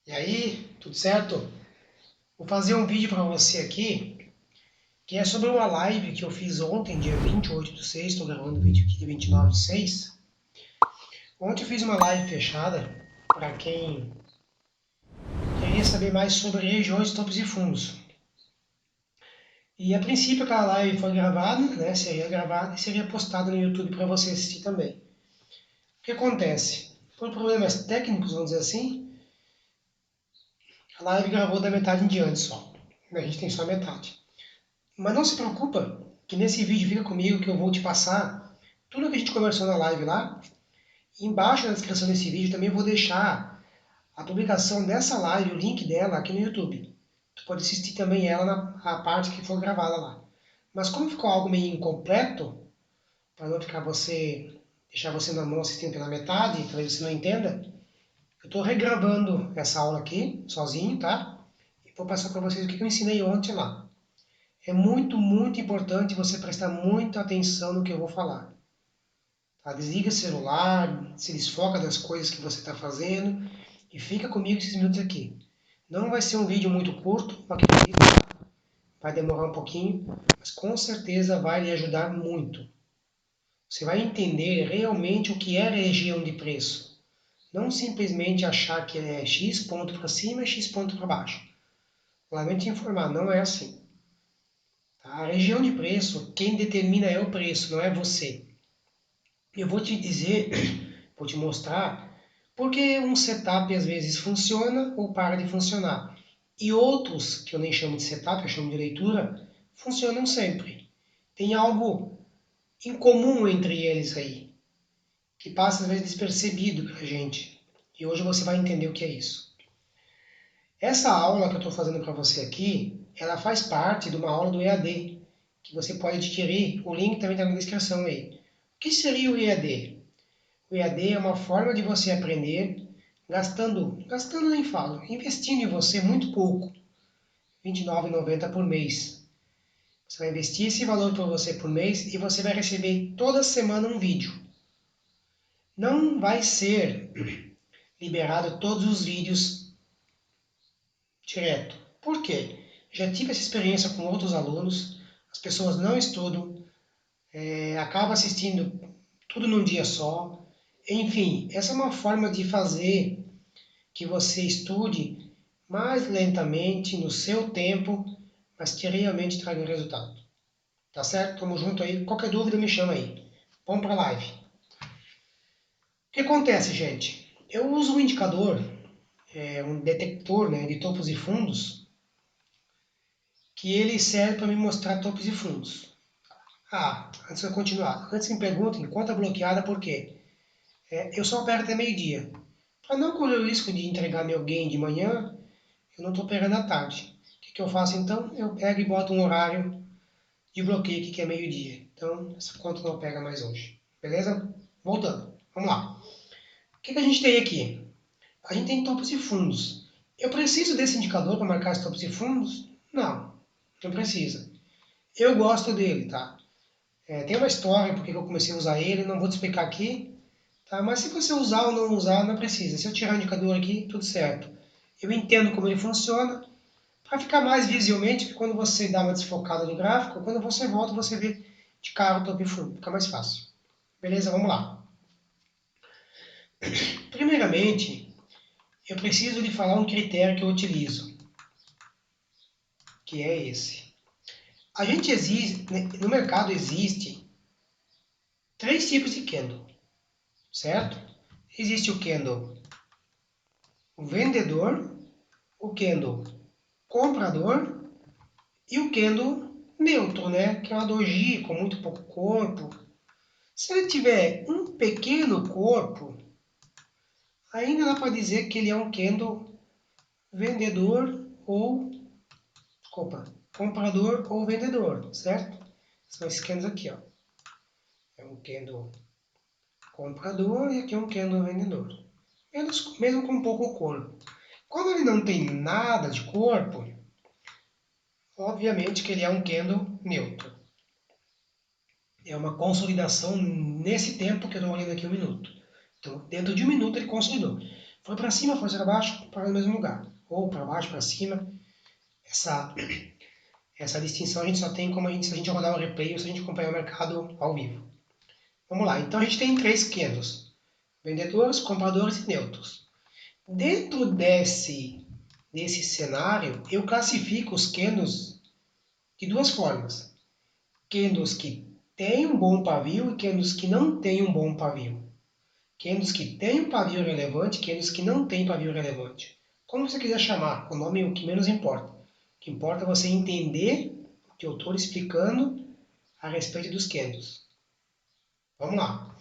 E aí, tudo certo? Vou fazer um vídeo para você aqui, que é sobre uma live que eu fiz ontem, dia 28/6, estou gravando o vídeo aqui dia 29/6. Ontem eu fiz uma live fechada para quem queria saber mais sobre regiões, topos e fundos. E a princípio aquela live foi gravada, né? Seria gravada e seria postada no YouTube para você assistir também. O que acontece? Por problemas técnicos, vamos dizer assim, a live gravou da metade em diante só. A gente tem só a metade. Mas não se preocupa, que nesse vídeo fica comigo que eu vou te passar tudo que a gente conversou na live lá. E embaixo na descrição desse vídeo também vou deixar a publicação dessa live, o link dela aqui no YouTube. Tu pode assistir também ela na parte que for gravada lá. Mas como ficou algo meio incompleto, para não ficar deixar você na mão assistindo pela metade, talvez você não entenda, eu estou regravando essa aula aqui, sozinho, tá? E vou passar para vocês o que eu ensinei ontem lá. É muito, muito importante você prestar muita atenção no que eu vou falar. Tá? Desliga o celular, se desfoca das coisas que você está fazendo e fica comigo esses minutos aqui. Não vai ser um vídeo muito curto, acredito, vai demorar um pouquinho, mas com certeza vai lhe ajudar muito. Você vai entender realmente o que é região de preço. Não simplesmente achar que é X ponto para cima e X ponto para baixo. Lamento te informar, não é assim. A região de preço, quem determina é o preço, não é você. Eu vou te dizer, vou te mostrar, porque um setup às vezes funciona ou para de funcionar. E outros, que eu nem chamo de setup, eu chamo de leitura, funcionam sempre. Tem algo em comum entre eles aí, que passa às vezes despercebido para a gente. E hoje você vai entender o que é isso. Essa aula que eu estou fazendo para você aqui, ela faz parte de uma aula do EAD, que você pode adquirir, o link também está na descrição aí. O que seria o EAD? O EAD é uma forma de você aprender gastando nem falo, investindo em você muito pouco, R$ 29,90 por mês. Você vai investir esse valor para você por mês e você vai receber toda semana um vídeo. Não vai ser liberado todos os vídeos direto. Por quê? Já tive essa experiência com outros alunos, as pessoas não estudam, acabam assistindo tudo num dia só. Enfim, essa é uma forma de fazer que você estude mais lentamente, no seu tempo, mas que realmente traga resultado. Tá certo? Tamo junto aí. Qualquer dúvida me chama aí. Vamos para a live. O que acontece, gente? Eu uso um indicador, um detector, né, de topos e fundos, que ele serve para me mostrar topos e fundos. Antes de eu continuar, antes me perguntem, conta bloqueada por quê? Eu só opero até meio-dia. Para não correr o risco de entregar meu gain de manhã, eu não estou operando à tarde. O que eu faço então? Eu pego e boto um horário de bloqueio aqui que é meio-dia. Então, essa conta não pega mais hoje. Beleza? Voltando. Vamos lá. O que a gente tem aqui? A gente tem topos e fundos. Eu preciso desse indicador para marcar os topos e fundos? Não, não precisa. Eu gosto dele, tá? Tem uma história porque eu comecei a usar ele, não vou te explicar aqui, tá? Mas se você usar ou não usar, não precisa. Se eu tirar o indicador aqui, tudo certo. Eu entendo como ele funciona, para ficar mais visivelmente, quando você dá uma desfocada no gráfico, quando você volta, você vê de cara o topo e fundo. Fica mais fácil. Beleza? Vamos lá. Primeiramente, eu preciso lhe falar um critério que eu utilizo, que é esse. A gente existe, no mercado existe três tipos de candle, certo? Existe o candle vendedor, o candle comprador e o candle neutro, né? Que é uma doji com muito pouco corpo. Se ele tiver um pequeno corpo, ainda dá para dizer que ele é um candle vendedor ou, desculpa, comprador ou vendedor, certo? São esses candles aqui, ó. É um candle comprador e aqui é um candle vendedor. Mesmo com pouco corpo. Quando ele não tem nada de corpo, obviamente que ele é um candle neutro. É uma consolidação nesse tempo que eu estou olhando aqui um minuto. Então, dentro de um minuto ele consolidou. Foi para cima, foi para baixo, para o mesmo lugar. Ou para baixo, para cima. Essa distinção a gente só tem como se a gente rodar o replay ou se a gente acompanhar o mercado ao vivo. Vamos lá, então a gente tem 3 candles. Vendedores, compradores e neutros. Dentro desse cenário, eu classifico os candles de duas formas. Candles que têm um bom pavio e candles que não têm um bom pavio. Candles que têm um pavio relevante e candles que não têm pavio relevante. Como você quiser chamar, o nome é o que menos importa. O que importa é você entender o que eu estou explicando a respeito dos candles. Vamos lá.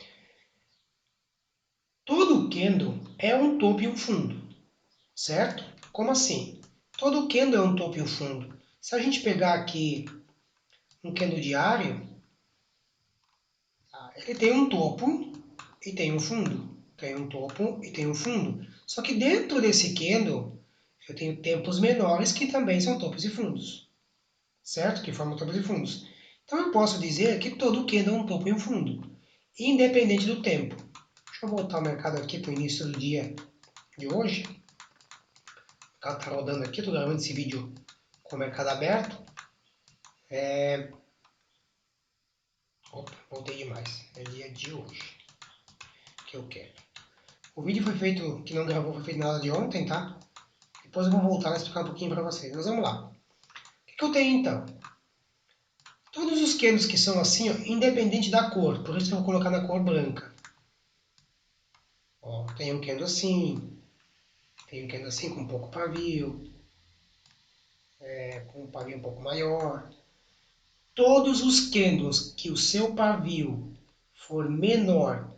Todo candle é um topo e um fundo, certo? Como assim? Todo candle é um topo e um fundo. Se a gente pegar aqui um candle diário, ele tem um topo e tem um fundo. Tem um topo e tem um fundo. Só que dentro desse candle, eu tenho tempos menores que também são topos e fundos. Certo? Que formam topos e fundos. Então eu posso dizer que todo candle é um topo e um fundo, independente do tempo. Deixa eu voltar o mercado aqui para o início do dia de hoje. O mercado está rodando aqui, estou gravando esse vídeo com o mercado aberto. Opa, voltei demais. É dia de hoje que eu quero. O vídeo foi feito, que não gravou, foi feito na aula de ontem, tá? Depois eu vou voltar a explicar um pouquinho para vocês. Mas vamos lá. O que eu tenho então? Todos os candles que são assim, ó, independente da cor, por isso que eu vou colocar na cor branca. Ó, tem um candle assim, tem um candle assim com um pouco pavio, com um pavio um pouco maior. Todos os candles que o seu pavio for menor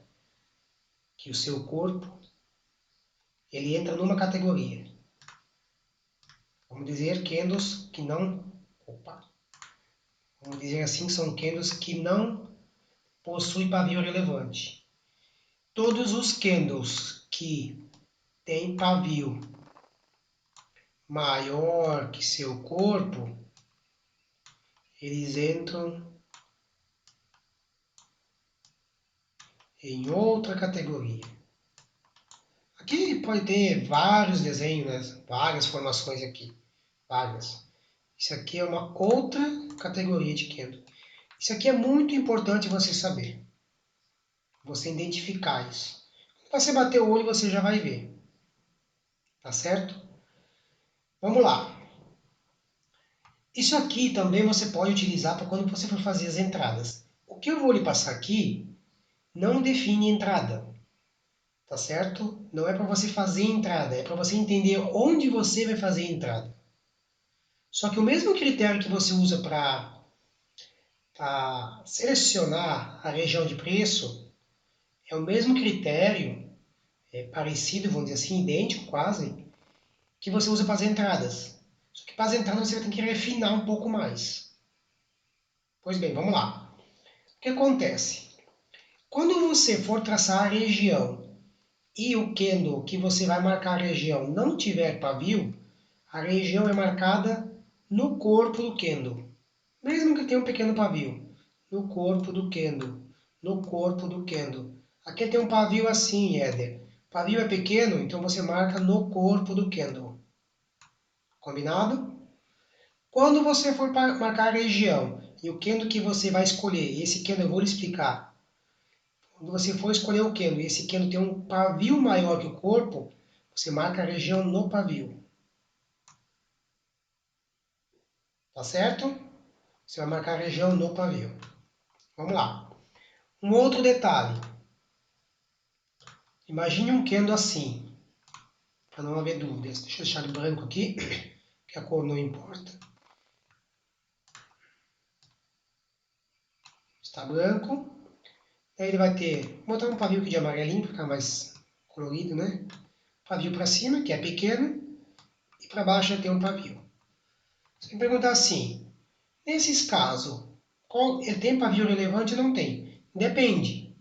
que o seu corpo, ele entra numa categoria. Vamos dizer candles que não... Opa! Vamos dizer assim, são candles que não possuem pavio relevante. Todos os candles que têm pavio maior que seu corpo, eles entram em outra categoria. Aqui pode ter vários desenhos, né? Várias formações aqui, várias. Isso aqui é uma outra categoria de candle. Isso aqui é muito importante você saber, você identificar isso. Quando você bater o olho, você já vai ver, tá certo? Vamos lá. Isso aqui também você pode utilizar para quando você for fazer as entradas. O que eu vou lhe passar aqui não define entrada, tá certo? Não é para você fazer entrada, é para você entender onde você vai fazer entrada. Só que o mesmo critério que você usa para selecionar a região de preço é o mesmo critério, parecido, vamos dizer assim, idêntico quase, que você usa para as entradas. Só que para as entradas você vai ter que refinar um pouco mais. Pois bem, vamos lá. O que acontece? Quando você for traçar a região e o candle que você vai marcar a região não tiver pavio, a região é marcada no corpo do candle. Mesmo que tenha um pequeno pavio. No corpo do candle. No corpo do candle. Aqui tem um pavio assim, Éder. Pavio é pequeno, então você marca no corpo do candle. Combinado? Quando você for marcar a região e o candle que você vai escolher, esse candle eu vou lhe explicar. Quando você for escolher o candle e esse candle tem um pavio maior que o corpo, você marca a região no pavio. Tá certo? Você vai marcar a região no pavio. Vamos lá. Um outro detalhe. Imagine um candle assim, para não haver dúvidas. Deixa eu deixar ele branco aqui, que a cor não importa. Está branco. Aí ele vai ter, vou botar um pavio aqui de amarelinho, para ficar mais colorido, né? Pavio para cima, que é pequeno, e para baixo já tem um pavio. Você me perguntar assim, nesses casos, ele tem pavio relevante ou não tem? Depende.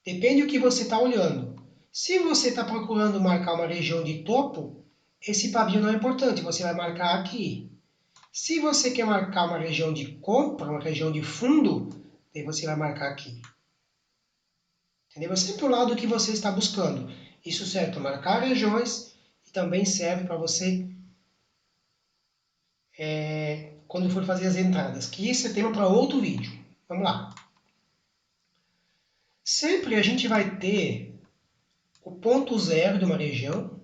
Depende do que você está olhando. Se você está procurando marcar uma região de topo, esse pavio não é importante, você vai marcar aqui. Se você quer marcar uma região de compra, uma região de fundo, daí você vai marcar aqui. Entendeu? É sempre o lado que você está buscando. Isso serve para marcar regiões e também serve para você quando for fazer as entradas, que isso é tema para outro vídeo. Vamos lá. Sempre a gente vai ter o ponto zero de uma região,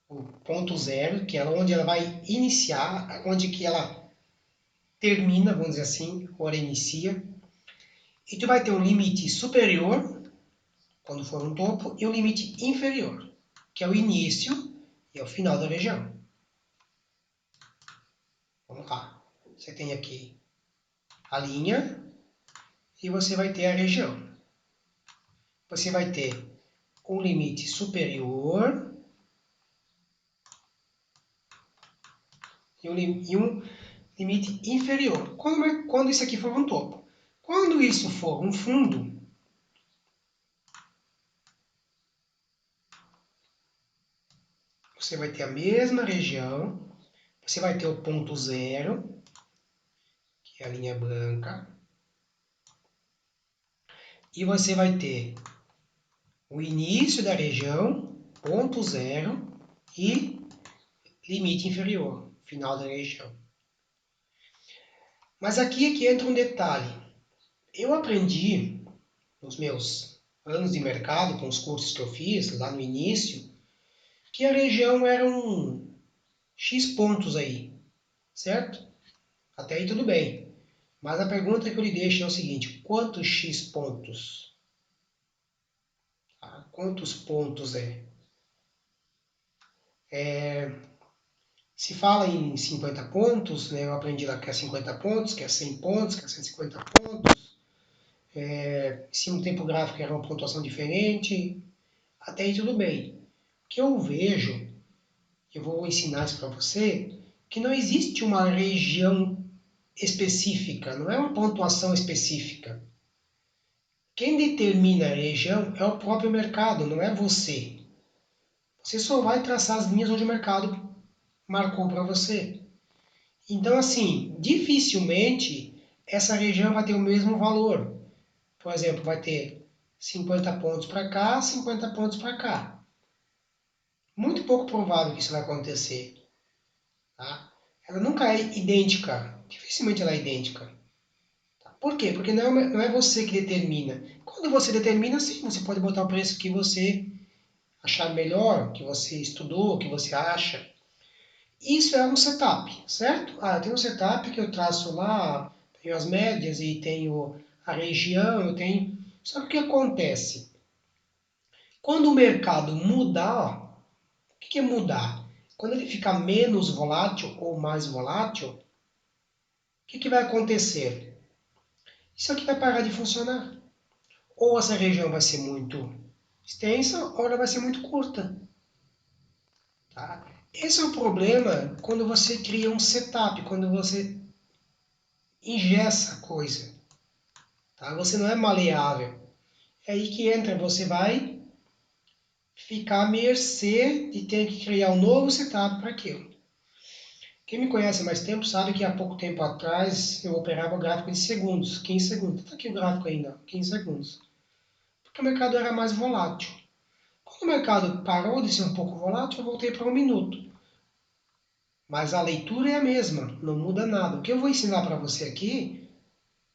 o ponto zero, que é onde ela vai iniciar, onde que ela termina, vamos dizer assim, ou ela inicia. E tu vai ter um limite superior, quando for um topo, e um limite inferior, que é o início e é o final da região. Vamos lá. Você tem aqui a linha e você vai ter a região. Você vai ter um limite superior e um limite inferior. Quando isso aqui for um topo. Quando isso for um fundo, você vai ter a mesma região, você vai ter o ponto zero, que é a linha branca, e você vai ter o início da região, ponto zero, e limite inferior, final da região. Mas aqui é que entra um detalhe. Eu aprendi nos meus anos de mercado, com os cursos que eu fiz lá no início, que a região era um X pontos aí, certo? Até aí tudo bem. Mas a pergunta que eu lhe deixo é o seguinte: quantos X pontos? Tá? Quantos pontos é? Se fala em 50 pontos, né? Eu aprendi lá que é 50 pontos, que é 100 pontos, que é 150 pontos. Se um tempo gráfico era uma pontuação diferente, até aí tudo bem. O que eu vejo, eu vou ensinar isso para você, que não existe uma região específica, não é uma pontuação específica. Quem determina a região é o próprio mercado, não é você. Você só vai traçar as linhas onde o mercado marcou para você. Então, assim, dificilmente essa região vai ter o mesmo valor. Por exemplo, vai ter 50 pontos para cá, 50 pontos para cá. Muito pouco provável que isso vai acontecer. Tá? Ela nunca é idêntica. Dificilmente ela é idêntica. Tá? Por quê? Porque não é você que determina. Quando você determina, sim, você pode botar o preço que você achar melhor, que você estudou, que você acha. Isso é um setup, certo? Eu tenho um setup que eu traço lá, tenho as médias e tenho a região, eu tenho... Só que o que acontece? Quando o mercado mudar, o que é mudar? Quando ele ficar menos volátil ou mais volátil, o que vai acontecer? Isso aqui vai parar de funcionar. Ou essa região vai ser muito extensa, ou ela vai ser muito curta. Tá? Esse é o problema quando você cria um setup, quando você engessa a coisa. Tá? Você não é maleável. É aí que entra, você vai ficar à mercê de ter que criar um novo setup para aquilo. Quem me conhece há mais tempo sabe que há pouco tempo atrás eu operava gráfico de segundos, 15 segundos. Está aqui o gráfico ainda, 15 segundos. Porque o mercado era mais volátil. Quando o mercado parou de ser um pouco volátil, eu voltei para 1 minuto. Mas a leitura é a mesma, não muda nada. O que eu vou ensinar para você aqui,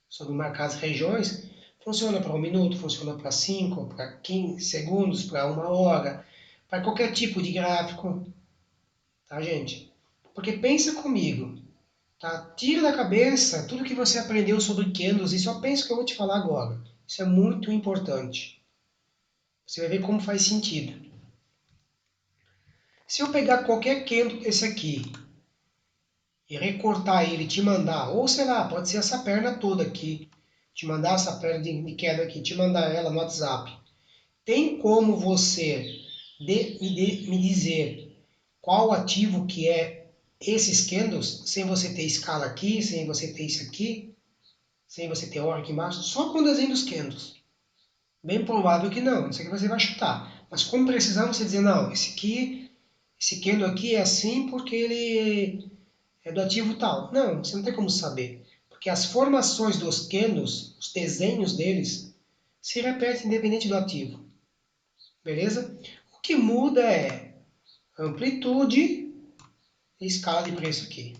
sobre marcar as regiões, funciona para 1 minuto, funciona para 5, para 15 segundos, para 1 hora, para qualquer tipo de gráfico. Tá, gente? Porque pensa comigo, tá? Tira da cabeça tudo que você aprendeu sobre candles e só pensa o que eu vou te falar agora. Isso é muito importante. Você vai ver como faz sentido. Se eu pegar qualquer candle esse aqui e recortar ele e te mandar, ou sei lá, pode ser essa perna toda aqui, te mandar essa perna de queda aqui, te mandar ela no WhatsApp. Tem como você me dizer qual ativo que é esses candles, sem você ter escala aqui, sem você ter isso aqui, sem você ter hora aqui embaixo, só com o desenho dos candles. Bem provável que não, isso aqui você vai chutar. Mas como precisamos você dizer, não, esse candle aqui é assim porque ele é do ativo tal. Não, você não tem como saber. Porque as formações dos candles, os desenhos deles, se repetem independente do ativo. Beleza? O que muda é amplitude e escala de preço aqui.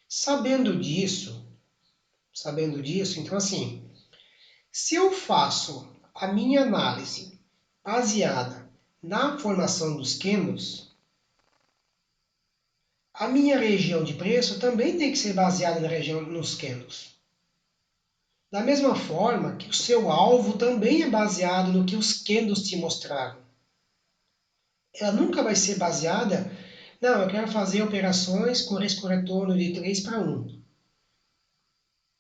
Sabendo disso, então assim, se eu faço a minha análise baseada na formação dos candles, a minha região de preço também tem que ser baseada na região nos candles. Da mesma forma que o seu alvo também é baseado no que os candles te mostraram. Ela nunca vai ser baseada, não, eu quero fazer operações com risco retorno de 3:1.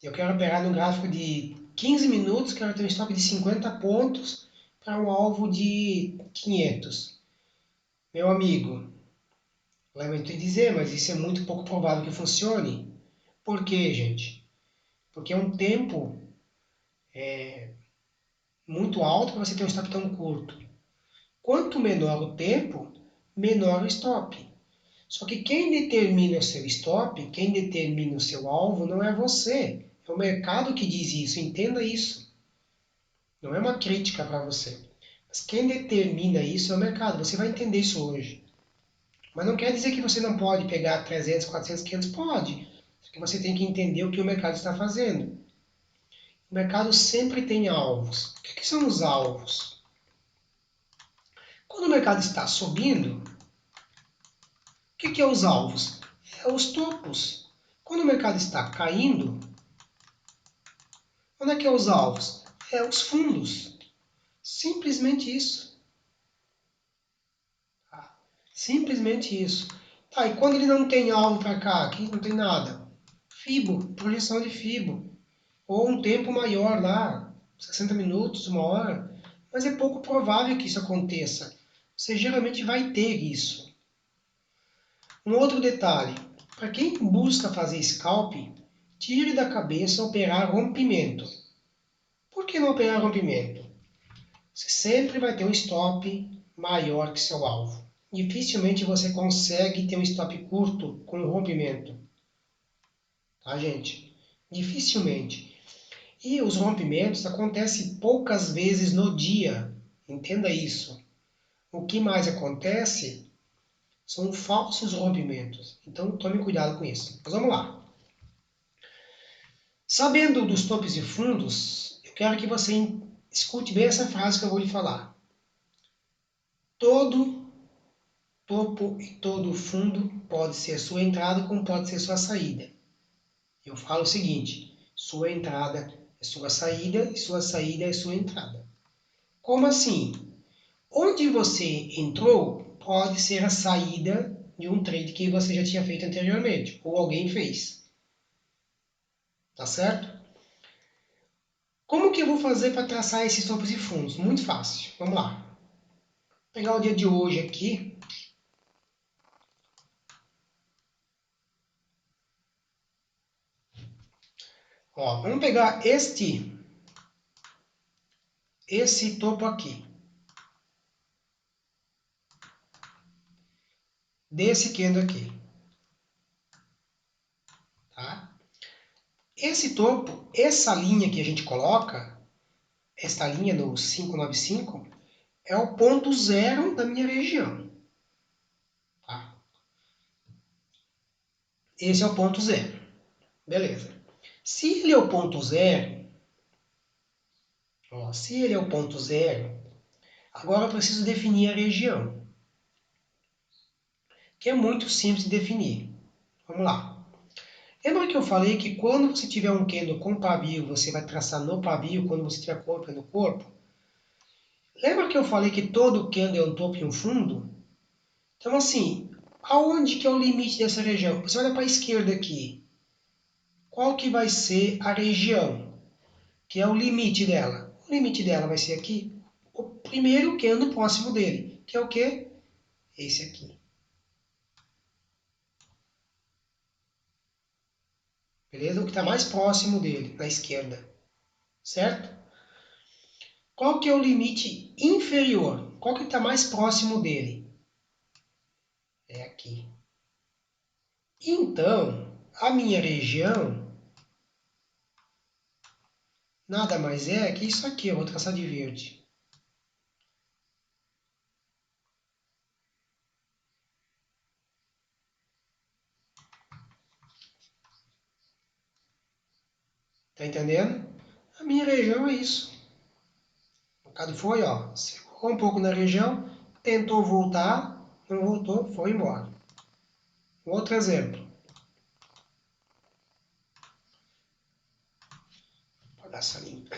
Eu quero operar no gráfico de 15 minutos, quero ter um stop de 50 pontos para um alvo de 500. Meu amigo, lamento em dizer, mas isso é muito pouco provável que funcione. Por quê, gente? Porque é um tempo muito alto para você ter um stop tão curto. Quanto menor o tempo, menor o stop. Só que quem determina o seu stop, quem determina o seu alvo, não é você. É o mercado que diz isso, entenda isso. Não é uma crítica para você. Mas quem determina isso é o mercado. Você vai entender isso hoje. Mas não quer dizer que você não pode pegar 300, 400, 500. Pode. Só que você tem que entender o que o mercado está fazendo. O mercado sempre tem alvos. O que são os alvos? Quando o mercado está subindo, o que é os alvos? É os topos. Quando o mercado está caindo, onde é que é os alvos? É os fundos. Simplesmente isso. Simplesmente isso. Tá, e quando ele não tem alvo para cá, aqui não tem nada. FIBO, projeção de FIBO. Ou um tempo maior lá, 60 minutos, 1 hora. Mas é pouco provável que isso aconteça. Você geralmente vai ter isso. Um outro detalhe, para quem busca fazer scalp, tire da cabeça operar rompimento. Por que não operar rompimento? Você sempre vai ter um stop maior que seu alvo. Dificilmente você consegue ter um stop curto com rompimento. Tá, gente? Dificilmente. E os rompimentos acontecem poucas vezes no dia. Entenda isso. O que mais acontece são falsos rompimentos. Então tome cuidado com isso. Mas vamos lá. Sabendo dos topos e fundos, eu quero que você escute bem essa frase que eu vou lhe falar. Todo topo e todo fundo pode ser sua entrada como pode ser sua saída. Eu falo o seguinte, sua entrada é sua saída e sua saída é sua entrada. Como assim? Onde você entrou pode ser a saída de um trade que você já tinha feito anteriormente, ou alguém fez. Tá certo? Como que eu vou fazer para traçar esses topos e fundos? Muito fácil. Vamos lá. Vou pegar o dia de hoje aqui. Ó, vamos pegar esse topo aqui. Desse candle aqui. Tá? Esse topo, essa linha que a gente coloca, esta linha no 595, é o ponto zero da minha região. Tá? Esse é o ponto zero. Beleza. Se ele é o ponto zero, ó, se ele é o ponto zero, agora eu preciso definir a região, que é muito simples de definir. Vamos lá. Lembra que eu falei que quando você tiver um candle com pavio, você vai traçar no pavio, quando você tiver corpo é no corpo? Lembra que eu falei que todo candle é um topo e um fundo? Então assim, aonde que é o limite dessa região? Você olha para a esquerda aqui. Qual que vai ser a região? Que é o limite dela. O limite dela vai ser aqui. O primeiro candle próximo dele. Que é o quê? Esse aqui. Beleza? O que está mais próximo dele, na esquerda. Certo? Qual que é o limite inferior? Qual que está mais próximo dele? É aqui. Então, a minha região nada mais é que isso aqui. Eu vou traçar de verde. Tá entendendo? A minha região é isso. O mercado foi, ó, segurou um pouco na região, tentou voltar, não voltou, foi embora. Outro exemplo. Vou dar essa limpa.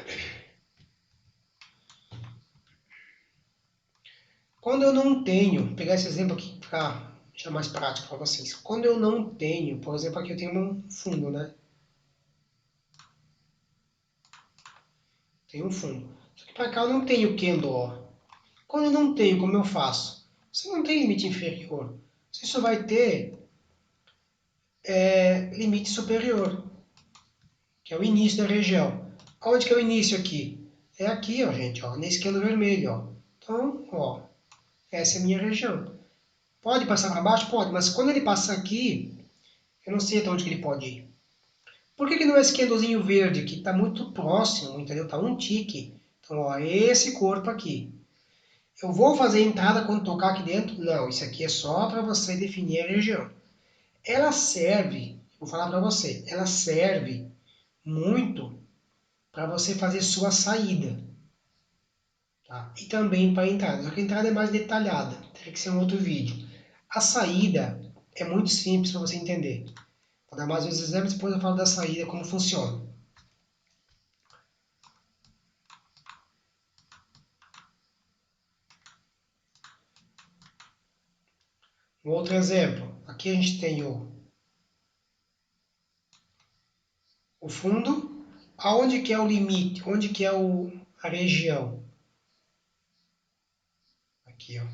Quando eu não tenho, vou pegar esse exemplo aqui para ficar mais prático para vocês. Quando eu não tenho, por exemplo, aqui eu tenho um fundo, né? Tem um fundo. Só que para cá eu não tenho candle, ó. Quando eu não tenho, como eu faço? Você não tem limite inferior. Você só vai ter limite superior, que é o início da região. Onde que é o início aqui? É aqui, ó, gente, ó, nesse candle vermelho, ó. Então, ó, essa é a minha região. Pode passar para baixo? Pode, mas quando ele passar aqui, eu não sei até onde que ele pode ir. Por que não é esse candlezinho verde aqui? Está muito próximo, entendeu? Está um tique. Então, ó, esse corpo aqui. Eu vou fazer a entrada quando tocar aqui dentro? Não, isso aqui é só para você definir a região. Ela serve, vou falar para você, ela serve muito para você fazer sua saída. Tá? E também para a entrada. Só que a entrada é mais detalhada, teria que ser um outro vídeo. A saída é muito simples para você entender. Vou dar mais uns exemplos, depois eu falo da saída, como funciona. Um outro exemplo. Aqui a gente tem o fundo. Aonde que é o limite? Onde que é a região? Aqui, ó.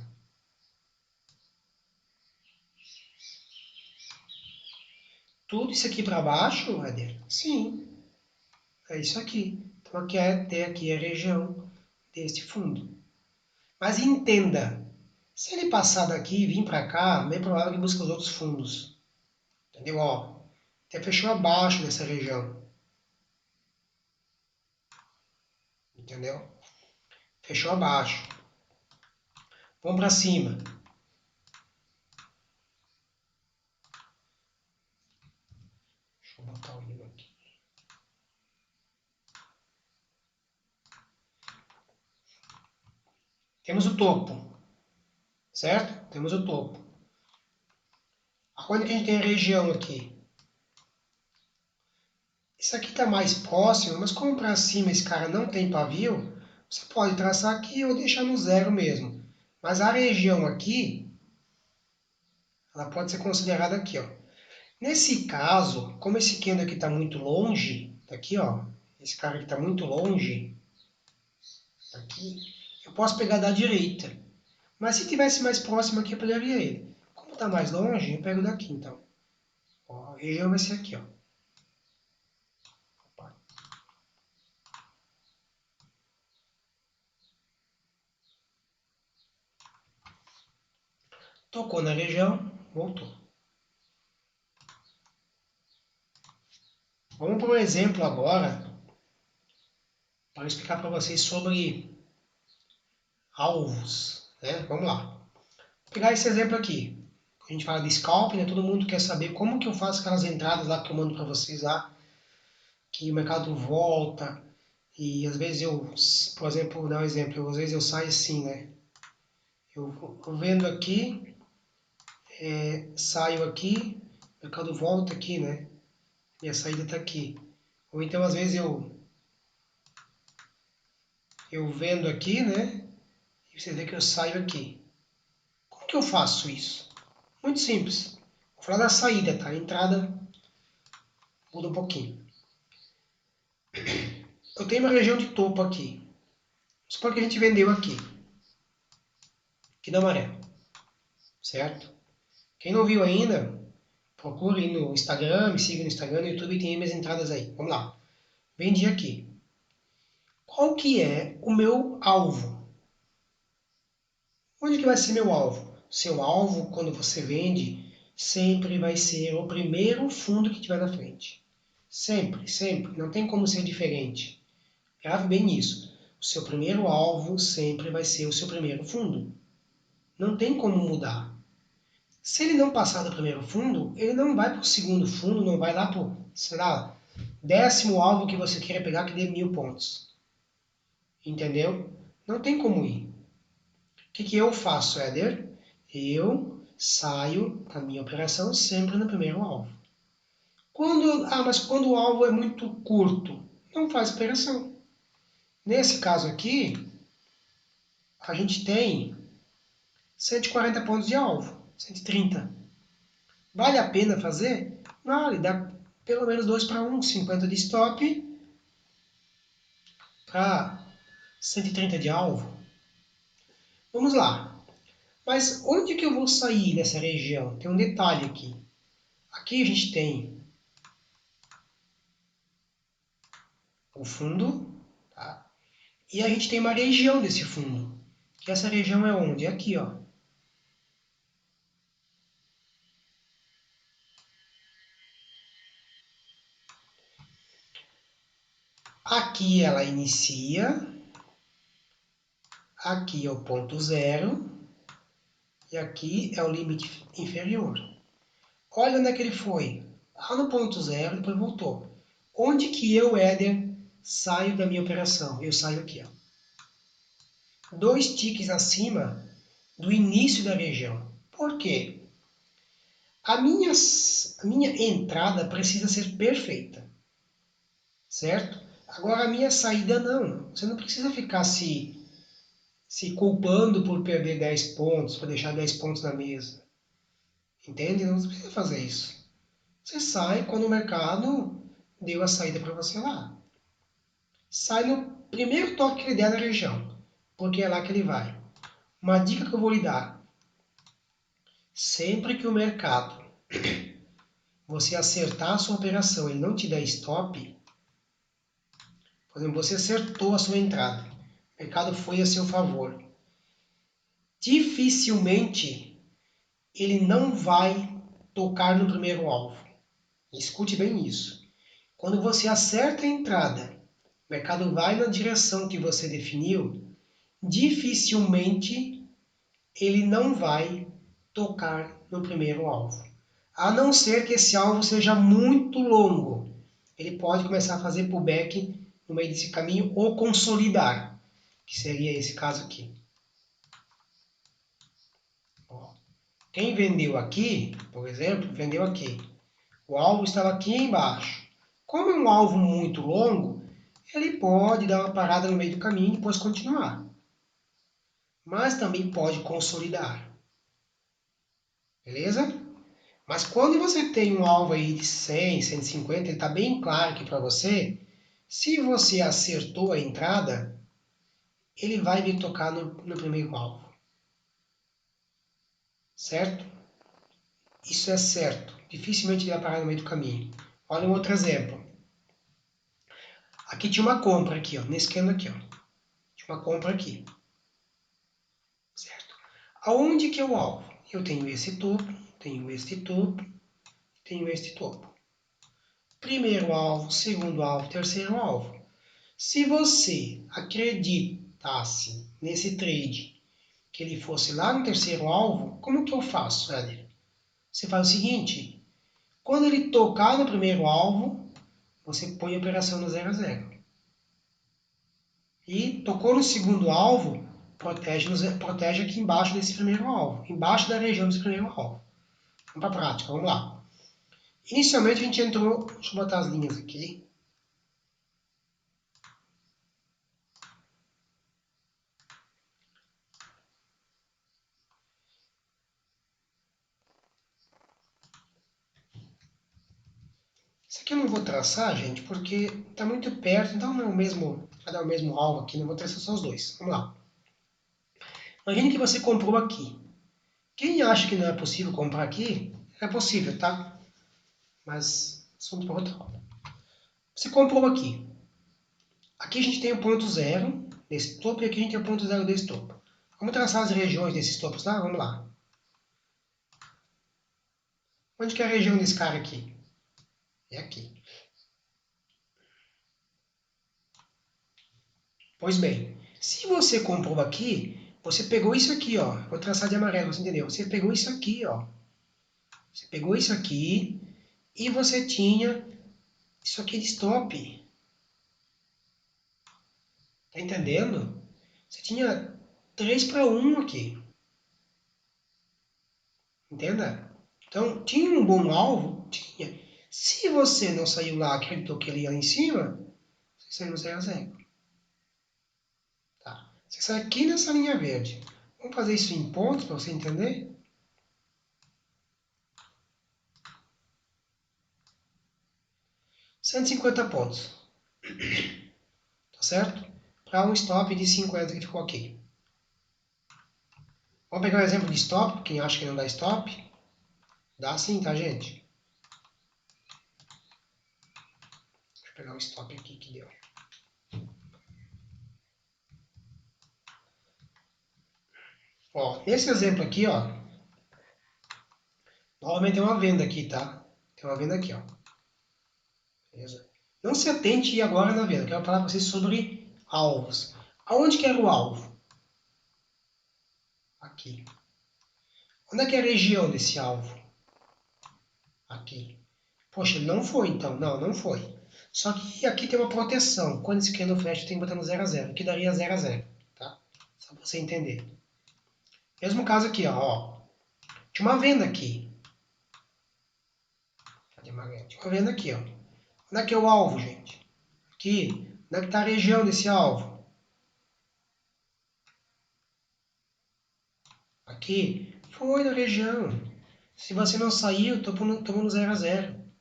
Tudo isso aqui para baixo, Éder? Sim, é isso aqui. Então aqui até aqui é a região deste fundo. Mas entenda, se ele passar daqui e vir para cá, é bem provável que busque os outros fundos. Entendeu? Ó, até fechou abaixo dessa região. Entendeu? Fechou abaixo. Vamos para cima. Deixa eu botar o livro aqui. Temos o topo, certo? Temos o topo. Onde que a gente tem a região aqui? Isso aqui está mais próximo, mas como para cima esse cara não tem pavio, você pode traçar aqui ou deixar no zero mesmo. Mas a região aqui, ela pode ser considerada aqui, ó. Nesse caso, como esse candle aqui está muito longe, daqui, ó, esse cara aqui está muito longe, aqui, eu posso pegar da direita. Mas se tivesse mais próximo aqui, eu pegaria ele. Como está mais longe, eu pego daqui, então. Ó, a região vai ser aqui, ó. Opa. Tocou na região, voltou. Vamos para um exemplo agora, para explicar para vocês sobre alvos, né? Vamos lá. Vou pegar esse exemplo aqui. A gente fala de scalp, né? Todo mundo quer saber como que eu faço aquelas entradas lá que eu mando para vocês lá, que o mercado volta e às vezes eu, por exemplo, vou dar um exemplo, às vezes eu saio assim, né? Eu vendo aqui, saio aqui, o mercado volta aqui, né? Minha saída está aqui. Ou então às vezes eu vendo aqui, né? E você vê que eu saio aqui. Como que eu faço isso? Muito simples. Vou falar da saída, tá? A entrada muda um pouquinho. Eu tenho uma região de topo aqui. Supor que a gente vendeu aqui na maré, certo? Quem não viu ainda, procure no Instagram, me siga no Instagram, no YouTube, tem minhas entradas aí. Vamos lá. Vendi aqui. Qual que é o meu alvo? Onde que vai ser meu alvo? Seu alvo, quando você vende, sempre vai ser o primeiro fundo que tiver na frente. Sempre, sempre. Não tem como ser diferente. Grave bem nisso. O seu primeiro alvo sempre vai ser o seu primeiro fundo. Não tem como mudar. Se ele não passar do primeiro fundo, ele não vai para o segundo fundo, não vai lá para, sei lá, décimo alvo que você queira pegar que dê 1000 pontos. Entendeu? Não tem como ir. O que eu faço, Éder? Eu saio da minha operação sempre no primeiro alvo. Mas quando o alvo é muito curto, não faz operação. Nesse caso aqui, a gente tem 140 pontos de alvo, 130. Vale a pena fazer? Vale, dá pelo menos 2 para 1, 50 de stop para 130 de alvo. Vamos lá. Mas onde que eu vou sair nessa região? Tem um detalhe aqui. Aqui a gente tem o fundo, tá? E a gente tem uma região desse fundo. Que essa região é onde? É aqui, ó. Aqui ela inicia, aqui é o ponto zero, e aqui é o limite inferior. Olha onde é que ele foi. Lá no ponto zero, depois voltou. Onde que eu, Éder, saio da minha operação? Eu saio aqui, ó. 2 ticks acima do início da região. Por quê? A minha entrada precisa ser perfeita, certo? Agora a minha saída não. Você não precisa ficar se culpando por perder 10 pontos, por deixar 10 pontos na mesa. Entende? Não precisa fazer isso. Você sai quando o mercado deu a saída para você lá. Sai no primeiro toque que ele der na região, porque é lá que ele vai. Uma dica que eu vou lhe dar. Sempre que o mercado, você acertar a sua operação e ele não te der stop, por exemplo, você acertou a sua entrada, o mercado foi a seu favor. Dificilmente ele não vai tocar no primeiro alvo. Escute bem isso. Quando você acerta a entrada, o mercado vai na direção que você definiu, dificilmente ele não vai tocar no primeiro alvo. A não ser que esse alvo seja muito longo. Ele pode começar a fazer pullback no meio desse caminho ou consolidar, que seria esse caso aqui. Quem vendeu aqui, por exemplo, vendeu aqui. O alvo estava aqui embaixo. Como é um alvo muito longo, ele pode dar uma parada no meio do caminho e depois continuar. Mas também pode consolidar. Beleza? Mas quando você tem um alvo aí de 100, 150, ele está bem claro aqui para você. Se você acertou a entrada, ele vai vir tocar no primeiro alvo. Certo? Isso é certo. Dificilmente ele vai parar no meio do caminho. Olha um outro exemplo. Aqui tinha uma compra aqui, ó, nesse esquema aqui, ó. Tinha uma compra aqui. Certo? Aonde que é o alvo? Eu tenho esse topo, tenho este topo, tenho este topo. Primeiro alvo, segundo alvo, terceiro alvo. Se você acreditasse nesse trade que ele fosse lá no terceiro alvo, como que eu faço, Éder? Você faz o seguinte, quando ele tocar no primeiro alvo, você põe a operação no 0 a 0. E tocou no segundo alvo, protege aqui embaixo desse primeiro alvo, embaixo da região desse primeiro alvo. Vamos para a prática, vamos lá. Inicialmente a gente entrou, deixa eu botar as linhas aqui. Isso aqui eu não vou traçar, gente, porque está muito perto, então não é o mesmo, vai dar o mesmo alvo aqui, não vou traçar só os dois. Vamos lá. Imagine que você comprou aqui. Quem acha que não é possível comprar aqui, é possível, tá? Mas assunto para outra hora. Você comprou aqui. Aqui a gente tem o ponto zero desse topo e aqui a gente tem o ponto zero desse topo. Vamos traçar as regiões desses topos, tá? Vamos lá. Onde que é a região desse cara aqui? É aqui. Pois bem, se você comprou aqui, você pegou isso aqui, ó. Vou traçar de amarelo, você entendeu? Você pegou isso aqui, ó. Você pegou isso aqui e você tinha Isso aqui é de stop. Tá entendendo? Você tinha 3 para 1 aqui. Entenda? Então, tinha um bom alvo? Tinha. Se você não saiu lá, acreditou que ele ia lá em cima, você saiu no 0 a 0. Tá? Você sai aqui nessa linha verde. Vamos fazer isso em pontos para você entender? $150. Tá certo? Para um stop de 50 que ficou aqui. Vamos pegar um exemplo de stop, quem acha que não dá stop. Dá sim, tá, gente? Deixa eu pegar um stop aqui que deu. Ó, nesse exemplo aqui, ó, novamente tem uma venda aqui, tá? Tem uma venda aqui, ó. Beleza? Não se atente agora na venda, quero falar para vocês sobre alvos. Aonde que era o alvo? Aqui. Onde é que é a região desse alvo? Aqui. Poxa, ele não foi então. Não, não foi. Só que aqui tem uma proteção. Quando esse candle flash, tem que botar no 0 a 0, que daria 0 a 0, tá? Só para você entender. Mesmo caso aqui, ó. Tinha uma venda aqui. Cadê uma venda? Tinha uma venda aqui, ó. Onde é que é o alvo, gente? Aqui. Onde é que está a região desse alvo? Aqui. Foi na região. Se você não saiu, tomou no 0 a 0.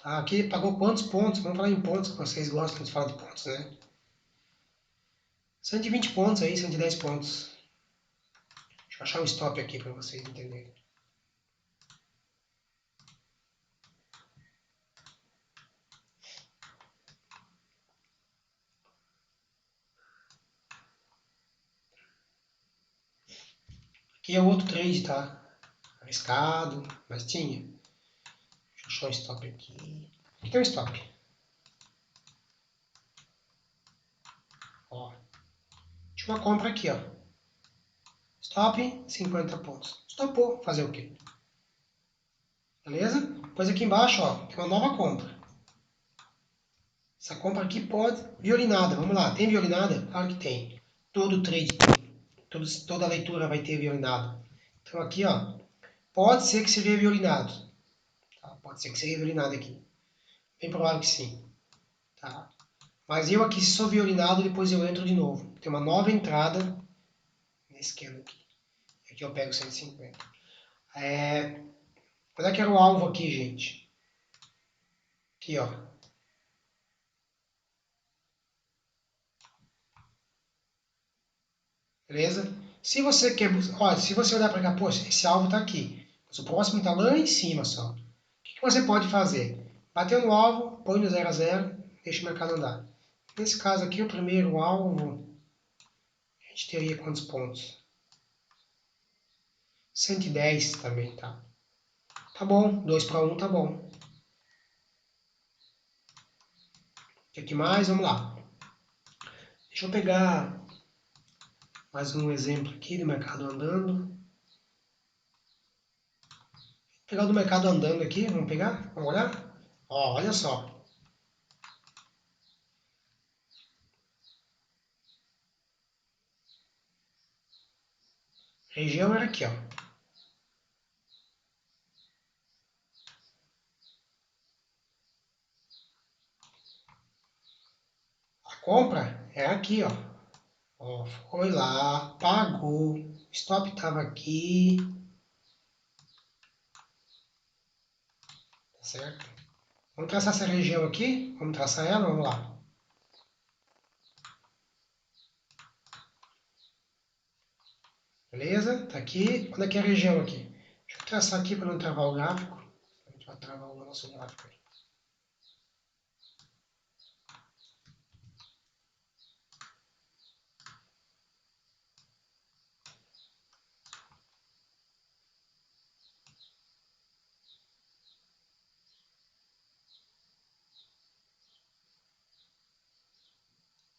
Tá? Aqui pagou quantos pontos? Vamos falar em pontos, que vocês gostam de falar de pontos, né? 120 pontos aí, 110 pontos. Deixa eu achar um stop aqui para vocês entenderem. Aqui é outro trade, tá? Arriscado, mas tinha. Deixa eu achar um stop aqui. Aqui tem um stop. Ó. Tinha uma compra aqui, ó. Stop, 50 pontos. Stopou, fazer o quê? Beleza? Depois aqui embaixo, ó, tem uma nova compra. Essa compra aqui pode... Violinada, vamos lá. Tem violinada? Claro que tem. Todo trade tem. Toda leitura vai ter violinada. Então aqui, ó, pode ser que seja violinado. Tá? Pode ser que seja violinado aqui. Bem provável que sim. Tá? Mas eu aqui, se sou violinado, depois eu entro de novo. Tem uma nova entrada nesse candle aqui. Aqui eu pego 150. Qual é que era o alvo aqui, gente? Aqui, ó. Beleza? Se você quer... Olha, se você olhar para cá, poxa, esse alvo está aqui. Mas o próximo está lá em cima só. O que você pode fazer? Bateu no alvo, põe no 0 a 0, deixa o mercado andar. Nesse caso aqui, o primeiro alvo, a gente teria quantos pontos? 110 também, tá? Tá bom, 2 para 1 tá bom. O que mais? Vamos lá. Deixa eu pegar mais um exemplo aqui do mercado andando. Vou pegar o do mercado andando aqui, vamos pegar? Vamos olhar? Ó, olha só. A região era aqui, ó. A compra é aqui, ó. Ó, foi lá, pagou, o stop estava aqui, tá certo? Vamos traçar essa região aqui, vamos traçar ela, vamos lá. Beleza? Tá aqui. Onde é que é a região aqui? Deixa eu traçar aqui para não travar o gráfico. A gente vai travar o nosso gráfico aí.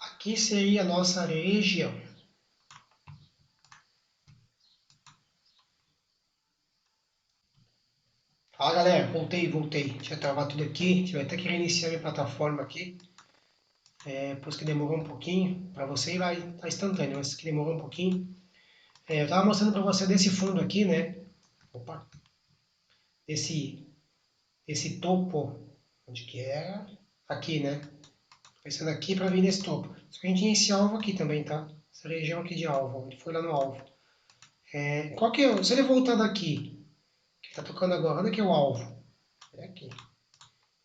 Aqui seria a nossa região. Fala galera, voltei. Deixa eu travar tudo aqui. Tive até que reiniciar minha plataforma aqui. Depois que demorou um pouquinho. Para você vai estar instantâneo, mas que demorou um pouquinho. Eu estava mostrando para você desse fundo aqui, né? Opa! Esse topo. Onde que é? Aqui, né? Pensando aqui para vir nesse topo. Só que a gente tinha esse alvo aqui também, tá? Essa região aqui de alvo. Ele foi lá no alvo. Qual que é? Se ele voltar daqui, que está tocando agora, onde é que é o alvo? É aqui.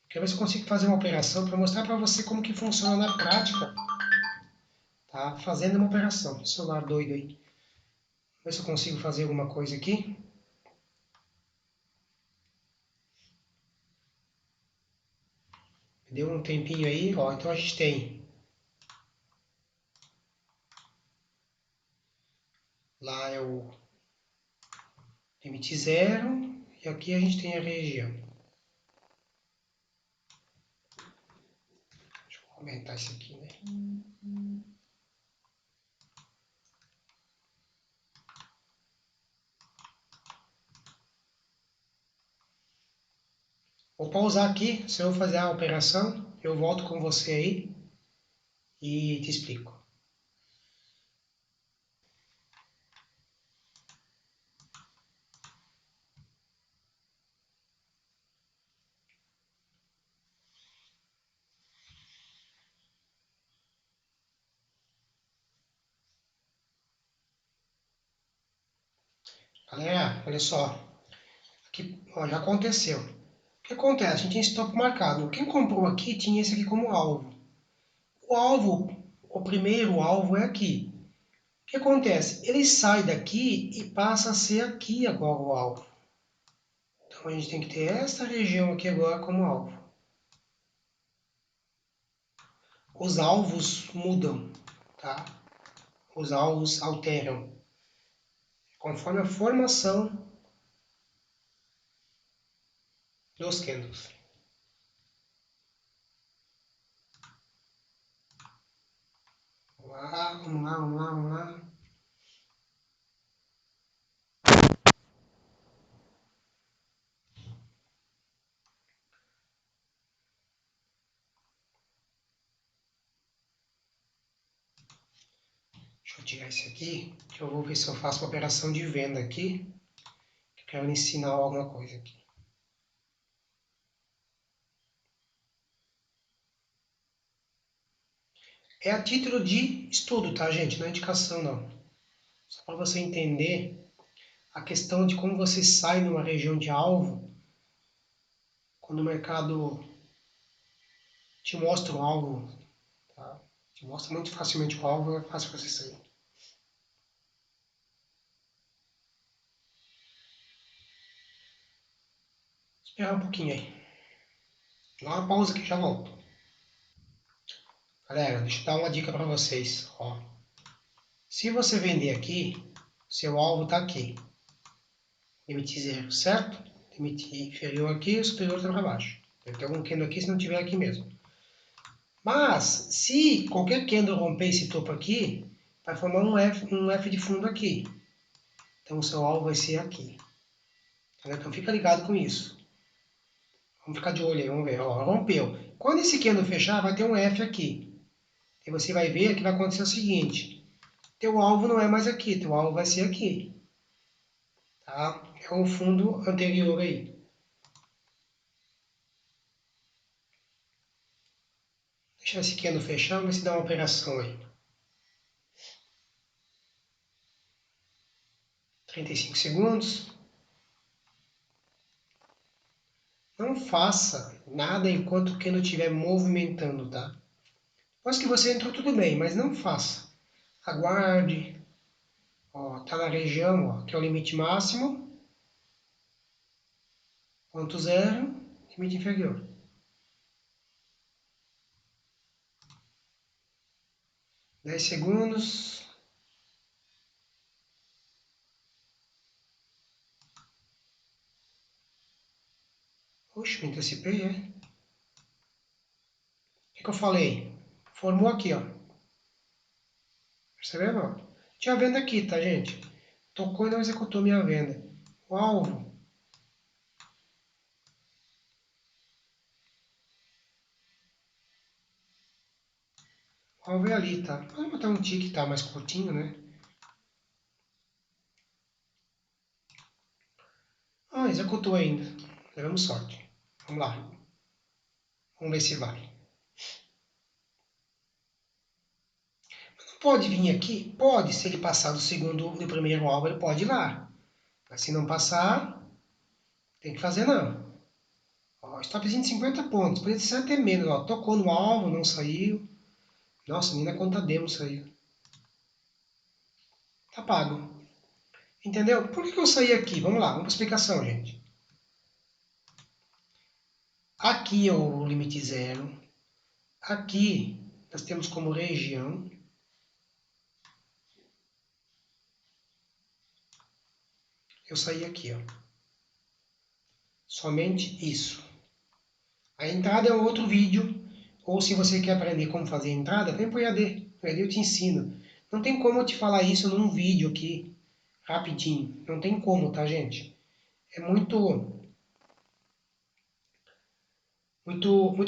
Quero ver se eu consigo fazer uma operação para mostrar para você como que funciona na prática, tá? Fazendo uma operação. Celular doido aí. Ver se eu consigo fazer alguma coisa aqui. Deu um tempinho aí, ó. Então a gente tem lá é o limite zero e aqui a gente tem a região. Deixa eu aumentar isso aqui, né? Vou pausar aqui, se eu fazer a operação, eu volto com você aí e te explico. Galera, olha só, aqui ó, já aconteceu. O que acontece? A gente tinha esse topo marcado. Quem comprou aqui tinha esse aqui como alvo. O alvo, o primeiro alvo é aqui. O que acontece? Ele sai daqui e passa a ser aqui agora o alvo. Então a gente tem que ter essa região aqui agora como alvo. Os alvos mudam, tá? Os alvos alteram conforme a formação dos candles. Vamos lá. Deixa eu tirar isso aqui, que eu vou ver se eu faço uma operação de venda aqui. Eu quero ensinar alguma coisa aqui. É a título de estudo, tá, gente? Não é indicação, não. Só para você entender a questão de como você sai numa região de alvo quando o mercado te mostra o alvo, tá? Te mostra muito facilmente o alvo, é fácil você sair. Esperar um pouquinho aí. Dá uma pausa que já volto. Galera, deixa eu dar uma dica para vocês. Ó, se você vender aqui, seu alvo está aqui. Limite zero, certo? Limite inferior aqui, superior está para baixo. Deve ter algum candle aqui se não tiver aqui mesmo. Mas, se qualquer candle romper esse topo aqui, vai formar um F de fundo aqui. Então, o seu alvo vai ser aqui. Então, fica ligado com isso. Vamos ficar de olho aí, vamos ver. Ó, rompeu. Quando esse candle fechar, vai ter um F aqui. E você vai ver que vai acontecer o seguinte. Teu alvo não é mais aqui, teu alvo vai ser aqui. Tá? É o fundo anterior aí. Deixa esse candle fechar, vamos ver se dá uma operação aí. 35 segundos. Não faça nada enquanto o candle estiver movimentando, tá? Depois que você entrou, tudo bem, mas não faça. Aguarde. Ó, tá na região, ó, que é o limite máximo. Ponto zero, limite inferior. 10 segundos. Oxe, me antecipei, é? O que eu falei? Formou aqui, ó. Percebeu? Ó? Tinha venda aqui, tá, gente? Tocou e não executou minha venda. O alvo O alvo é ali, tá? Vamos botar um tique, tá mais curtinho, né? Ah, executou ainda. Levamos sorte. Vamos lá. Vamos ver se vai. Não pode vir aqui? Pode, se ele passar do primeiro alvo, ele pode ir lá. Mas se não passar, tem que fazer não. Ó, stopzinho de 50 pontos. Podia ser até menos. Ó, tocou no alvo, não saiu. Nossa, nem na conta demo saiu. Tá pago. Entendeu? Por que eu saí aqui? Vamos lá, vamos para a explicação, gente. Aqui é o limite zero. Aqui nós temos como região. Eu saí aqui, ó. Somente isso. A entrada é outro vídeo. Ou se você quer aprender como fazer a entrada, vem para o EAD. No EAD eu te ensino. Não tem como eu te falar isso num vídeo aqui, rapidinho. Não tem como, tá, gente? É muito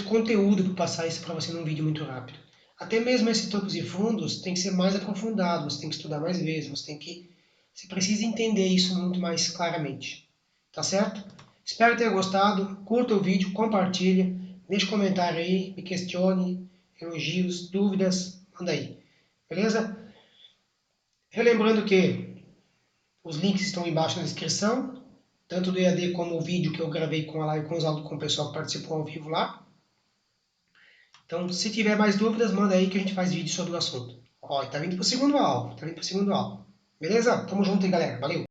conteúdo para passar isso para você num vídeo muito rápido. Até mesmo esses topos e fundos tem que ser mais aprofundado, você tem que estudar mais vezes, você precisa entender isso muito mais claramente. Tá certo? Espero ter gostado, curta o vídeo, compartilha, deixe comentário aí, me questione, elogios, dúvidas, manda aí. Beleza? Relembrando que os links estão embaixo na descrição, tanto do EAD como o vídeo que eu gravei com a live com o pessoal que participou ao vivo lá. Então, se tiver mais dúvidas, manda aí que a gente faz vídeo sobre o assunto. Ó, tá vindo pro segundo alvo, tá vindo pro segundo alvo. Beleza? Tamo junto aí, galera. Valeu!